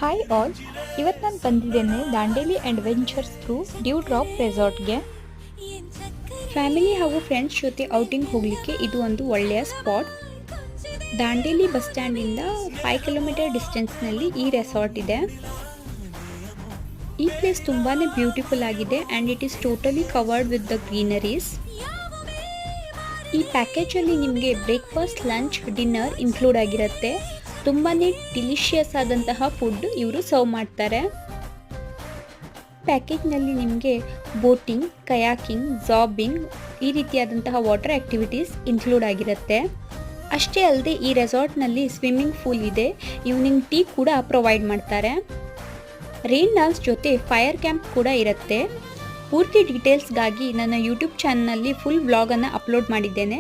Hi all, ಇವತ್ತು ನಾನು ಬಂದಿದ್ದೇನೆ Dandeli adventures through dew drop ರೆಸಾರ್ಟ್ಗೆ. ಫ್ಯಾಮಿಲಿ ಹಾಗೂ ಫ್ರೆಂಡ್ಸ್ ಜೊತೆ ಔಟಿಂಗ್ ಹೋಗಲಿಕ್ಕೆ ಇದು ಒಂದು ಒಳ್ಳೆಯ ಸ್ಪಾಟ್. ದಾಂಡೇಲಿ ಬಸ್ ಸ್ಟ್ಯಾಂಡಿಂದ 5 ಕಿಲೋಮೀಟರ್ ಡಿಸ್ಟೆನ್ಸ್ನಲ್ಲಿ ಈ ರೆಸಾರ್ಟ್ ಇದೆ. ಈ ಪ್ಲೇಸ್ ತುಂಬಾ ಬ್ಯೂಟಿಫುಲ್ ಆಗಿದೆ and it is totally covered with the greeneries. ಈ ಪ್ಯಾಕೇಜಲ್ಲಿ ನಿಮಗೆ ಬ್ರೇಕ್ಫಾಸ್ಟ್, ಲಂಚ್, ಡಿನ್ನರ್ ಇನ್ಕ್ಲೂಡ್ ಆಗಿರುತ್ತೆ. ತುಂಬಾ ಡಿಲಿಷಿಯಸ್ ಆದಂತಹ ಫುಡ್ ಇವರು ಸರ್ವ್ ಮಾಡ್ತಾರೆ. ಪ್ಯಾಕೇಜ್ನಲ್ಲಿ ನಿಮಗೆ ಬೋಟಿಂಗ್, ಕಯಾಕಿಂಗ್, ಜಾಬಿಂಗ್ ಈ ರೀತಿಯಾದಂತಹ ವಾಟರ್ ಆ್ಯಕ್ಟಿವಿಟೀಸ್ ಇನ್ಕ್ಲೂಡ್ ಆಗಿರುತ್ತೆ. ಅಷ್ಟೇ ಅಲ್ಲದೆ ಈ ರೆಸಾರ್ಟ್ನಲ್ಲಿ ಸ್ವಿಮ್ಮಿಂಗ್ ಪೂಲ್ ಇದೆ. ಈವ್ನಿಂಗ್ ಟೀ ಕೂಡ ಪ್ರೊವೈಡ್ ಮಾಡ್ತಾರೆ. ರೈನ್ ಡಾನ್ಸ್ ಜೊತೆ ಫೈರ್ ಕ್ಯಾಂಪ್ ಕೂಡ ಇರುತ್ತೆ. ಪೂರ್ತಿ ಡೀಟೇಲ್ಸ್ಗಾಗಿ ನನ್ನ ಯೂಟ್ಯೂಬ್ ಚಾನಲ್ನಲ್ಲಿ ಫುಲ್ ವ್ಲಾಗನ್ನು ಅಪ್ಲೋಡ್ ಮಾಡಿದ್ದೇನೆ.